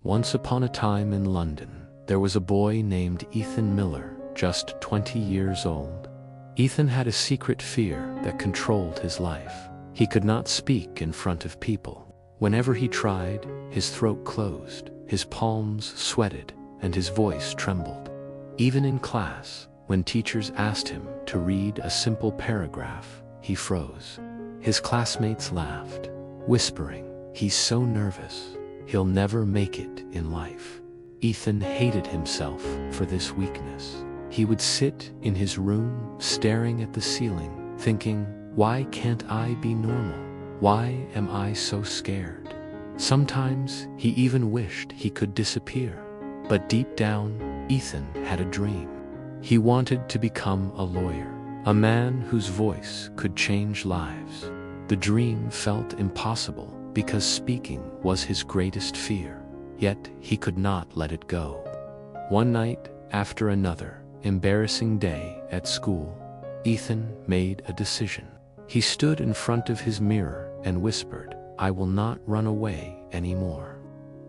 Once upon a time in London, there was a boy named Ethan Miller, just 20 years old. Ethan had a secret fear that controlled his life. He could not speak in front of people. Whenever he tried, his throat closed, his palms sweated, and his voice trembled. Even in class, when teachers asked him to read a simple paragraph, he froze. His classmates laughed, whispering, "He's so nervous. He'll never make it in life." Ethan hated himself for this weakness. He would sit in his room, staring at the ceiling, thinking, "Why can't I be normal? Why am I so scared?" Sometimes he even wished he could disappear. But deep down, Ethan had a dream. He wanted to become a lawyer, a man whose voice could change lives. The dream felt impossible because speaking was his greatest fear, yet he could not let it go. One night after another embarrassing day at school, Ethan made a decision. He stood in front of his mirror and whispered, "I will not run away anymore.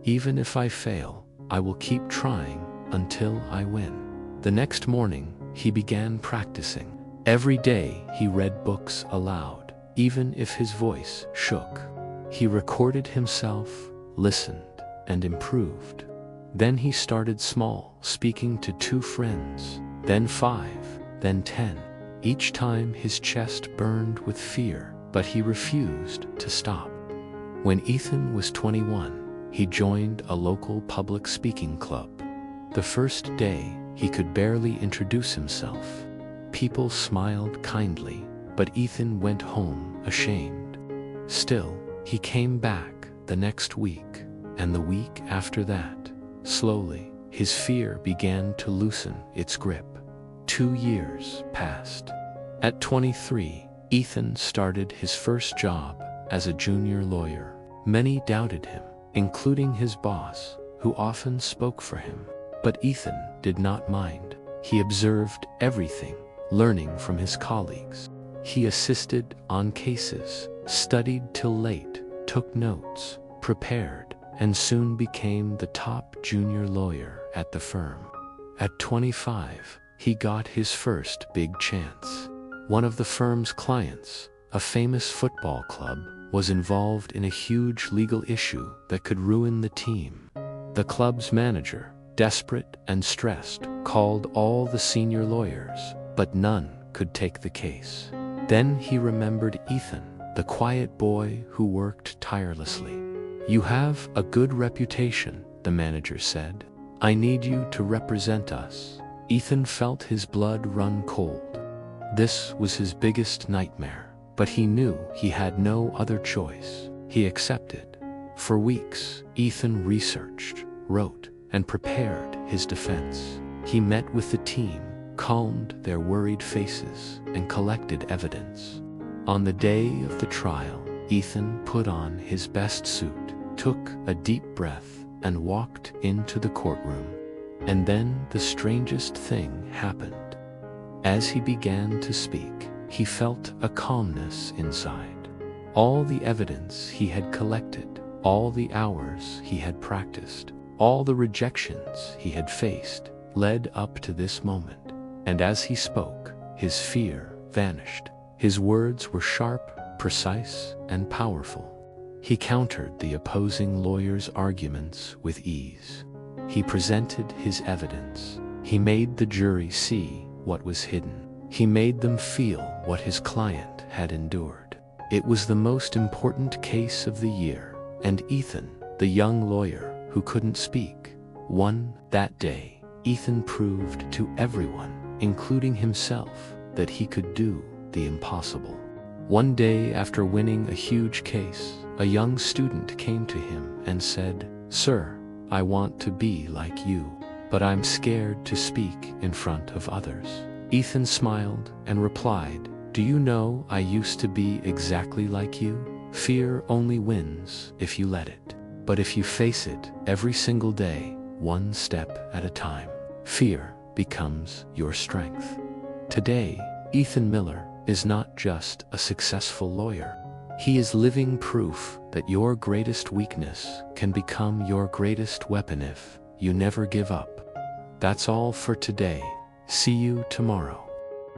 Even if I fail, I will keep trying until I win." The next morning, he began practicing. Every day he read books aloud, even if his voice shook. He recorded himself, listened, and improved. Then he started small, speaking to 2 friends, then 5, then 10. Each time his chest burned with fear, but he refused to stop. When Ethan was 21, he joined a local public speaking club. The first day, he could barely introduce himself. People smiled kindly, but Ethan went home ashamed. Still, he came back the next week, and the week after that. Slowly, his fear began to loosen its grip. 2 years passed. At 23, Ethan started his first job as a junior lawyer. Many doubted him, including his boss, who often spoke for him. But Ethan did not mind. He observed everything, learning from his colleagues. He assisted on cases, studied till late, took notes, prepared, and soon became the top junior lawyer at the firm. At 25, he got his first big chance. One of the firm's clients, a famous football club, was involved in a huge legal issue that could ruin the team. The club's manager, desperate and stressed, called all the senior lawyers, but none could take the case. Then he remembered Ethan, the quiet boy who worked tirelessly. "You have a good reputation," the manager said. "I need you to represent us." Ethan felt his blood run cold. This was his biggest nightmare, but he knew he had no other choice. He accepted. For weeks, Ethan researched, wrote, and prepared his defense. He met with the team, calmed their worried faces, and collected evidence. On the day of the trial, Ethan put on his best suit, took a deep breath, and walked into the courtroom. And then the strangest thing happened. As he began to speak, he felt a calmness inside. All the evidence he had collected, all the hours he had practiced, all the rejections he had faced, led up to this moment. And as he spoke, his fear vanished. His words were sharp, precise, and powerful. He countered the opposing lawyers' arguments with ease. He presented his evidence. He made the jury see what was hidden. He made them feel what his client had endured. It was the most important case of the year, and Ethan, the young lawyer who couldn't speak, won that day. Ethan proved to everyone, including himself, that he could do the impossible. One day after winning a huge case, a young student came to him and said, "Sir, I want to be like you, but I'm scared to speak in front of others." Ethan smiled and replied, "Do you know I used to be exactly like you? Fear only wins if you let it. But if you face it every single day, one step at a time, fear becomes your strength." Today, Ethan Miller is not just a successful lawyer. He is living proof that your greatest weakness can become your greatest weapon if you never give up. That's all for today. See you tomorrow.